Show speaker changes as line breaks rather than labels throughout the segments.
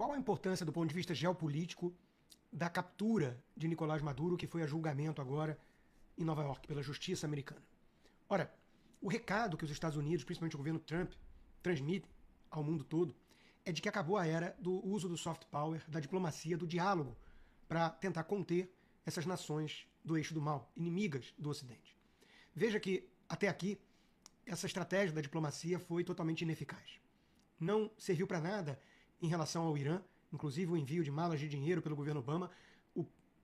qual a importância do ponto de vista geopolítico da captura de Nicolás Maduro, que foi a julgamento agora em Nova York pela justiça americana? Ora, o recado que os Estados Unidos, principalmente o governo Trump, transmitem ao mundo todo é de que acabou a era do uso do soft power, da diplomacia, do diálogo, para tentar conter essas nações do eixo do mal, inimigas do Ocidente. Veja que, até aqui, essa estratégia da diplomacia foi totalmente ineficaz. Não serviu para nada em relação ao Irã, inclusive o envio de malas de dinheiro pelo governo Obama.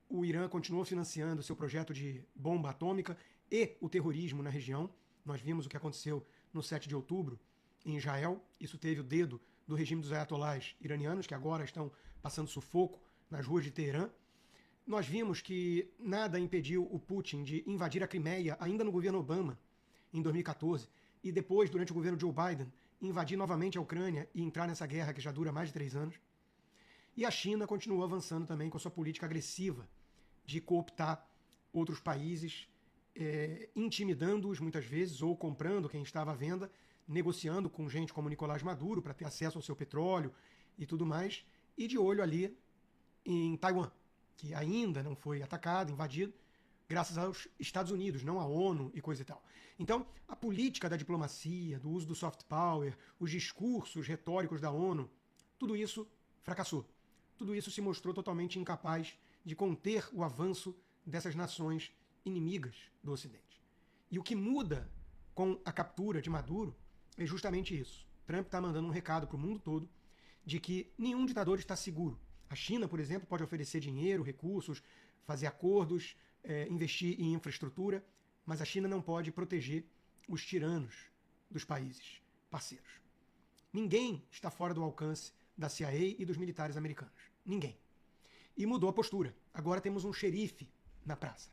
O Irã continuou financiando seu projeto de bomba atômica e o terrorismo na região. Nós vimos o que aconteceu no 7 de outubro em Israel. Isso teve o dedo do regime dos ayatolás iranianos, que agora estão passando sufoco nas ruas de Teherã. Nós vimos que nada impediu o Putin de invadir a Crimeia, ainda no governo Obama, em 2014, e depois, durante o governo Joe Biden, invadir novamente a Ucrânia e entrar nessa guerra que já dura mais de 3 anos. E a China continuou avançando também com a sua política agressiva de cooptar outros países, intimidando-os muitas vezes, ou comprando quem estava à venda, negociando com gente como Nicolás Maduro para ter acesso ao seu petróleo e tudo mais, e de olho ali em Taiwan, que ainda não foi atacado, invadido, graças aos Estados Unidos, não à ONU e coisa e tal. Então, a política da diplomacia, do uso do soft power, os discursos retóricos da ONU, tudo isso fracassou. Tudo isso se mostrou totalmente incapaz de conter o avanço dessas nações inimigas do Ocidente. E o que muda com a captura de Maduro é justamente isso. Trump está mandando um recado para o mundo todo de que nenhum ditador está seguro. A China, por exemplo, pode oferecer dinheiro, recursos, fazer acordos, investir em infraestrutura, mas a China não pode proteger os tiranos dos países parceiros. Ninguém está fora do alcance da CIA e dos militares americanos. Ninguém. E mudou a postura. Agora temos um xerife na praça.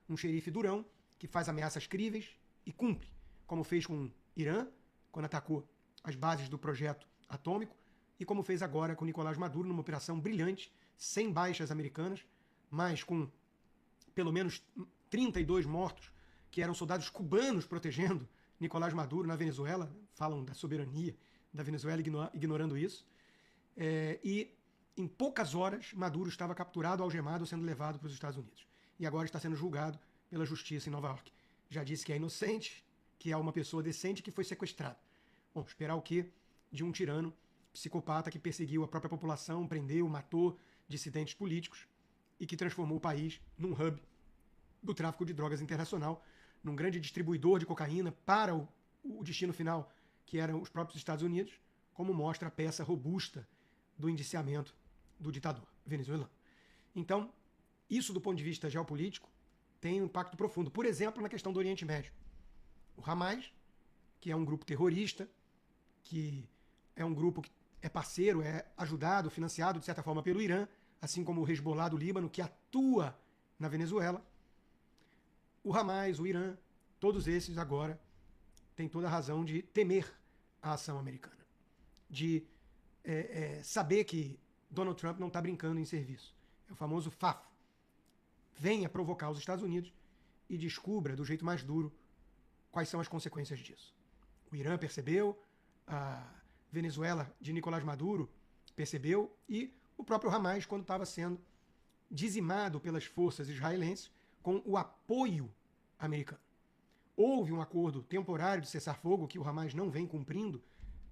Um xerife durão que faz ameaças críveis e cumpre, como fez com o Irã, quando atacou as bases do projeto atômico, e como fez agora com Nicolás Maduro, numa operação brilhante, sem baixas americanas, mas com pelo menos 32 mortos, que eram soldados cubanos protegendo Nicolás Maduro na Venezuela. Falam da soberania da Venezuela ignorando isso. E em poucas horas, Maduro estava capturado, algemado, sendo levado para os Estados Unidos. E agora está sendo julgado pela justiça em Nova York. Já disse que é inocente, que é uma pessoa decente que foi sequestrada. Bom, esperar o quê de um tirano psicopata que perseguiu a própria população, prendeu, matou dissidentes políticos e que transformou o país num hub do tráfico de drogas internacional, num grande distribuidor de cocaína para o destino final, que eram os próprios Estados Unidos, como mostra a peça robusta do indiciamento do ditador venezuelano. Então, isso do ponto de vista geopolítico tem um impacto profundo. Por exemplo, na questão do Oriente Médio. O Hamas, que é um grupo terrorista, que é um grupo que é parceiro, é ajudado, financiado, de certa forma, pelo Irã, assim como o Hezbollah do Líbano, que atua na Venezuela. O Hamas, o Irã, todos esses agora têm toda a razão de temer a ação americana. De saber que Donald Trump não está brincando em serviço. É o famoso FAFO. Venha provocar os Estados Unidos e descubra, do jeito mais duro, quais são as consequências disso. O Irã percebeu, a Venezuela de Nicolás Maduro percebeu, e o próprio Hamas, quando estava sendo dizimado pelas forças israelenses com o apoio americano. Houve um acordo temporário de cessar-fogo que o Hamas não vem cumprindo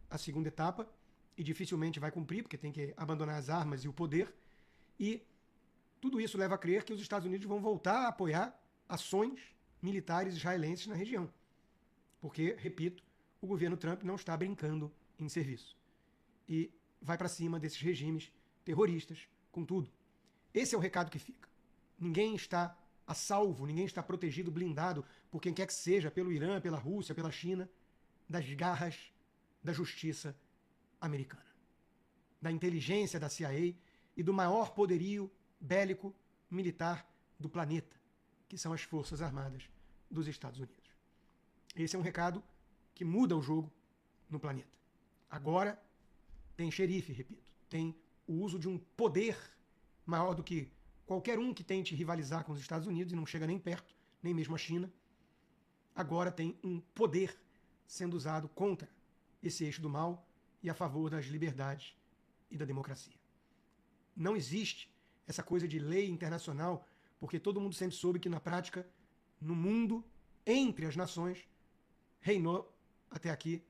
a segunda etapa, e dificilmente vai cumprir, porque tem que abandonar as armas e o poder, e tudo isso leva a crer que os Estados Unidos vão voltar a apoiar ações militares israelenses na região. Porque, repito, o governo Trump não está brincando em serviço. E vai para cima desses regimes terroristas com tudo. Esse é o recado que fica. Ninguém está a salvo, ninguém está protegido, blindado por quem quer que seja, pelo Irã, pela Rússia, pela China, das garras da justiça americana, da inteligência da CIA e do maior poderio bélico militar do planeta, que são as Forças Armadas dos Estados Unidos. Esse é um recado que muda o jogo no planeta. Agora tem xerife, repito, tem o uso de um poder maior do que qualquer um que tente rivalizar com os Estados Unidos, e não chega nem perto, nem mesmo a China. Agora tem um poder sendo usado contra esse eixo do mal e a favor das liberdades e da democracia. não existe essa coisa de lei internacional, porque todo mundo sempre soube que, na prática, no mundo, entre as nações, reinou até aqui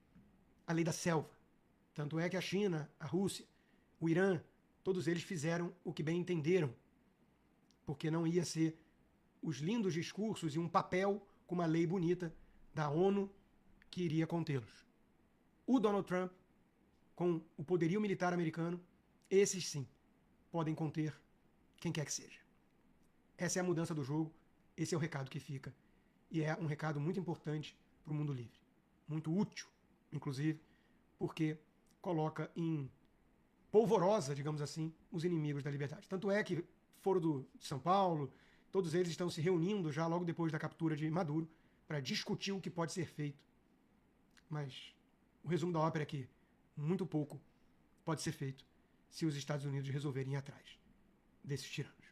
a lei da selva. Tanto é que a China, a Rússia, o Irã, todos eles fizeram o que bem entenderam, porque não ia ser os lindos discursos e um papel com uma lei bonita da ONU que iria contê-los. O Donald Trump, com o poderio militar americano, esses sim podem conter quem quer que seja. Essa é a mudança do jogo, esse é o recado que fica. E é um recado muito importante para o mundo livre. Muito útil, inclusive, porque coloca em polvorosa, digamos assim, os inimigos da liberdade. Tanto é que Foro de São Paulo, todos eles estão se reunindo já logo depois da captura de Maduro para discutir o que pode ser feito. Mas o resumo da ópera é que muito pouco pode ser feito se os Estados Unidos resolverem ir atrás desses tiranos.